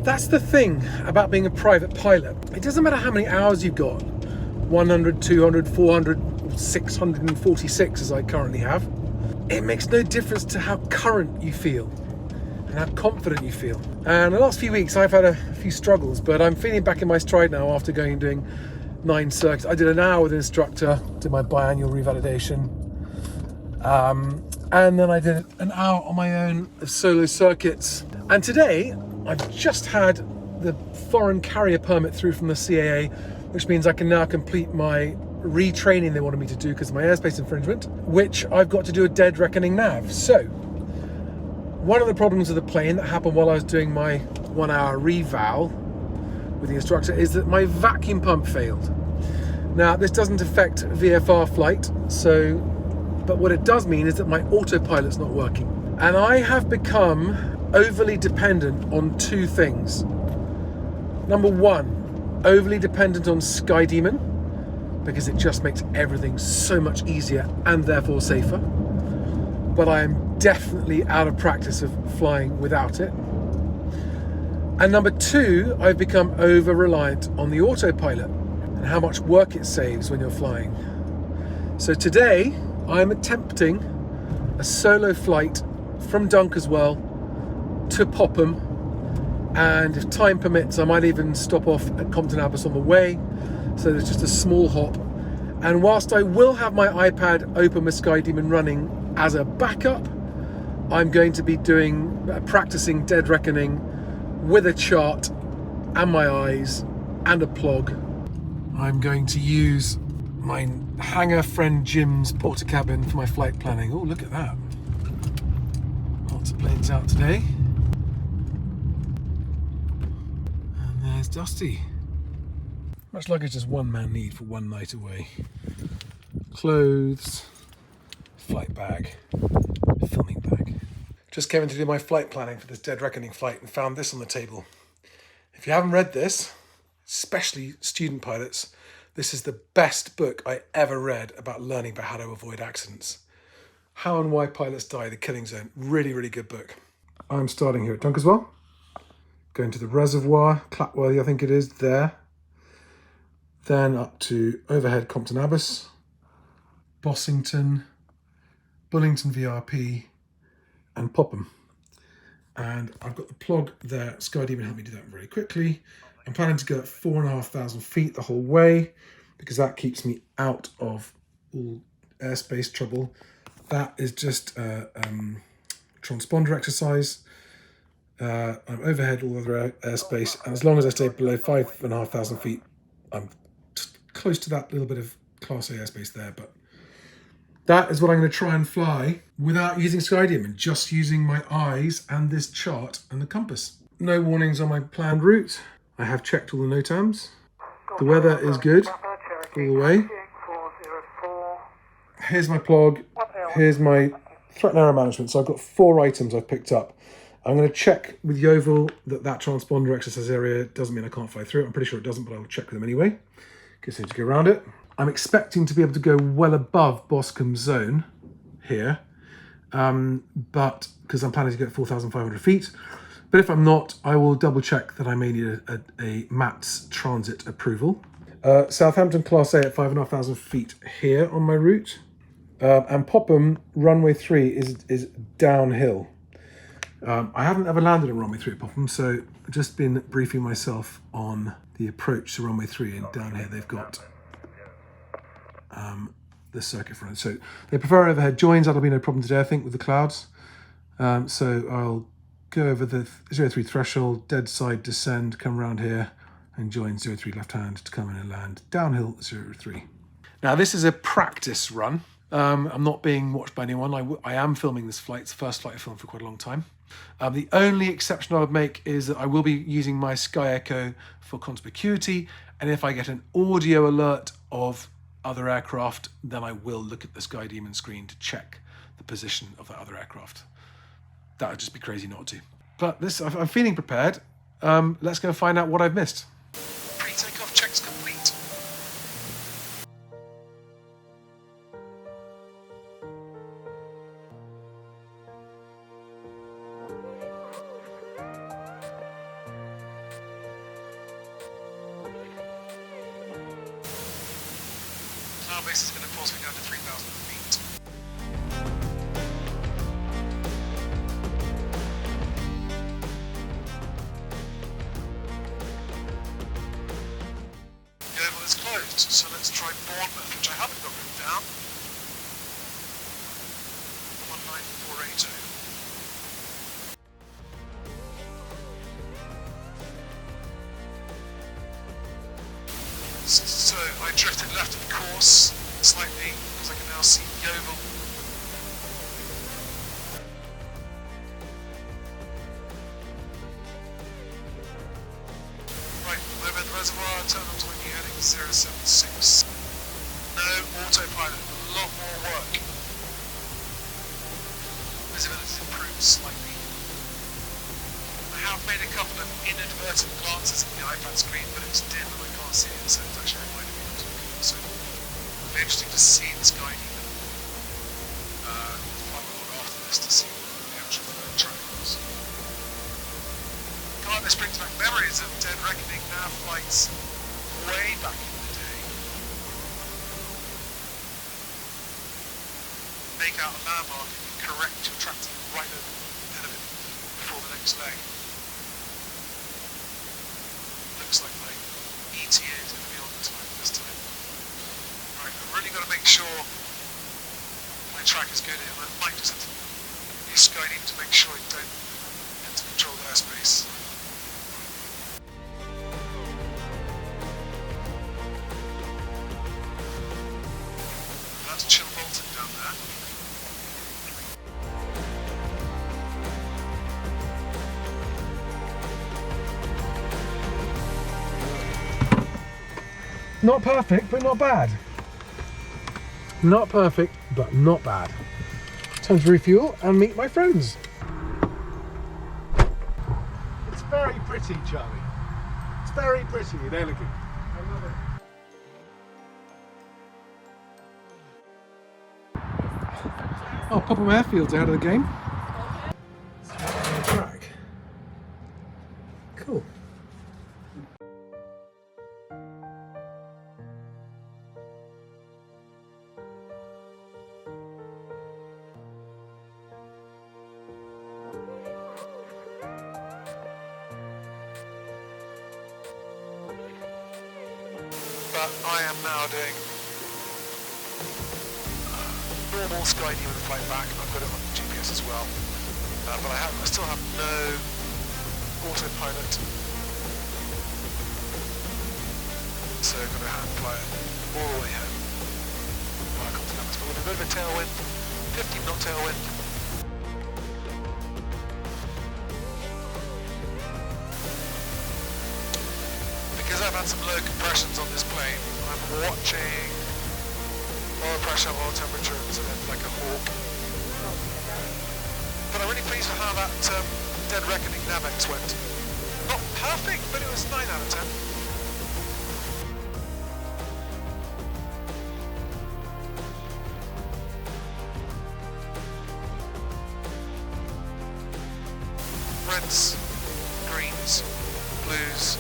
That's the thing about being a private pilot. It doesn't matter how many hours you've got, 100, 200, 400, 646 as I currently have. It makes no difference to how current you feel and how confident you feel. And the last few weeks I've had a few struggles, but I'm feeling back in my stride now after going and doing 9 circuits. I did an hour with an instructor, did my biannual revalidation, and then I did an hour on my own of solo circuits. And today I've just had the foreign carrier permit through from the CAA, which means I can now complete my retraining they wanted me to do because of my airspace infringement, which I've got to do a dead reckoning nav. So one of the problems of the plane that happened while I was doing my 1 hour reval with the instructor is that my vacuum pump failed. Now this doesn't affect VFR flight, but what it does mean is that my autopilot's not working. And I have become overly dependent on 2 things. Number 1, overly dependent on SkyDemon, because it just makes everything so much easier and therefore safer. But I am definitely out of practice of flying without it. And number 2, I've become over-reliant on the autopilot and how much work it saves when you're flying. So today, I'm attempting a solo flight from Dunkeswell to Popham, and if time permits I might even stop off at Compton Abbas on the way, so there's just a small hop. And whilst I will have my iPad open with SkyDemon running as a backup, I'm going to be practicing dead reckoning with a chart and my eyes and a plug. I'm going to use my hangar friend Jim's porta cabin for my flight planning. Oh, look at that. Lots of planes out today. And there's Dusty. Much luggage does one man need for one night away? Clothes, flight bag, filming bag. Just came in to do my flight planning for this Dead Reckoning flight and found this on the table. If you haven't read this, especially student pilots, this is the best book I ever read about learning about how to avoid accidents. How and Why Pilots Die, The Killing Zone. Really, really good book. I'm starting here at Dunkeswell, going to the reservoir, Clapworthy I think it is, there. Then up to overhead Compton Abbas, Bossington, Bullington VRP, and Popham. And I've got the plug there. SkyDemon helped me do that very quickly. I'm planning to go at 4,500 feet the whole way because that keeps me out of all airspace trouble. That is just a transponder exercise. I'm overhead all other airspace, and as long as I stay below 5,500 feet, I'm close to that little bit of Class A airspace there. But that is what I'm going to try and fly without using SkyDemon, just using my eyes and this chart and the compass. No warnings on my planned route. I have checked all the NOTAMs. The weather is good all the way. Here's my plug. Here's my threat and error management. So I've got 4 items I've picked up. I'm going to check with Yeovil that transponder exercise area doesn't mean I can't fly through it. I'm pretty sure it doesn't, but I'll check with them anyway. Guess I need to go around it. I'm expecting to be able to go well above Boscombe zone here, but because I'm planning to get 4,500 feet. But if I'm not, I will double check that I may need a MATS transit approval. Southampton Class A at 5,500 feet here on my route. And Popham runway 3 is downhill. I haven't ever landed on runway 3 at Popham, so I've just been briefing myself on the approach to runway 3, and down here they've got the circuit front. So they prefer overhead joins. That'll be no problem today, I think, with the clouds. So I'll go over the 03 threshold, dead side descend, come around here and join 03 left hand to come in and land downhill 03. Now this is a practice run. I'm not being watched by anyone. I am filming this flight. It's the first flight I've filmed for quite a long time. The only exception I would make is that I will be using my Sky Echo for conspicuity, and if I get an audio alert of other aircraft, then I will look at the SkyDemon screen to check the position of that other aircraft. That would just be crazy not to. But I'm feeling prepared. Let's go find out what I've missed. Pre-takeoff checks complete. base is going to force me down to 3,000 feet. The oval is closed, so let's try Bournemouth, which I haven't got written down. 19480. So I drifted left of course slightly because I can now see the oval. Right, over the reservoir, turn on 20 heading 076. No autopilot, a lot more work. Visibility's improved slightly. I have made a couple of inadvertent glances at the iPad screen, but it's dim and I can't see it, so it's actually reminding me not to look at it. So it'll be interesting to see the SkyDemon after this to see what the actual track was. God, this brings back memories of Dead Reckoning nav flights way back in the day. Make out a landmark and you correct your track to the right ahead of it before the next leg. Looks like my ETA is going to be on the time this time. Right, I've really got to make sure my track is good here. I might just have to use SkyDemon to make sure I don't enter controlled airspace. That's Chill Bolton down there. Not perfect, but not bad. Not perfect, but not bad. Time to refuel and meet my friends. It's very pretty, Charlie. It's very pretty and elegant. I love it. Oh, Popham Airfield's out of the game. Track. Cool. But I am now doing normal SkyDemon flight back. I've got it on the GPS as well, but I still have no autopilot, so I'm going to hand fly it all the way home. Well, I can't tell this, but with a bit of a tailwind, 15 knot tailwind. Because I've had some low compressions on this plane, I'm watching oil pressure, oil temperature, and sort of like a hawk. But I'm really pleased with how that Dead Reckoning Navex went. Not perfect, but it was 9 out of 10. Reds, greens, blues.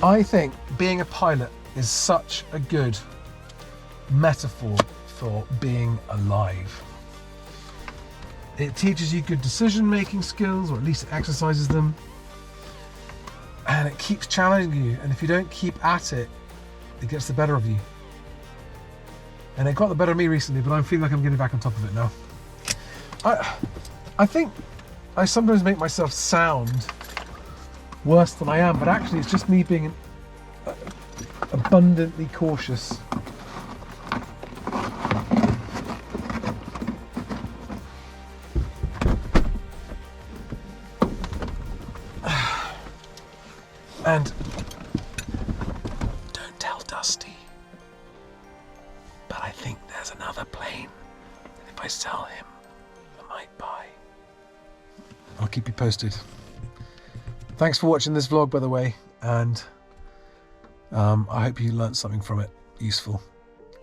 I think being a pilot is such a good metaphor for being alive. It teaches you good decision-making skills, or at least it exercises them, and it keeps challenging you, and if you don't keep at it, it gets the better of you. And it got the better of me recently, but I feel like I'm getting back on top of it now. I think I sometimes make myself sound worse than I am, but actually it's just me being abundantly cautious. And don't tell Dusty, but I think there's another plane. If I sell him, Bye. I'll keep you posted. Thanks for watching this vlog, by the way, and I hope you learnt something from it useful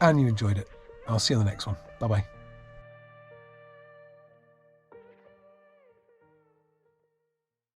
and you enjoyed it. I'll see you on the next one. Bye bye.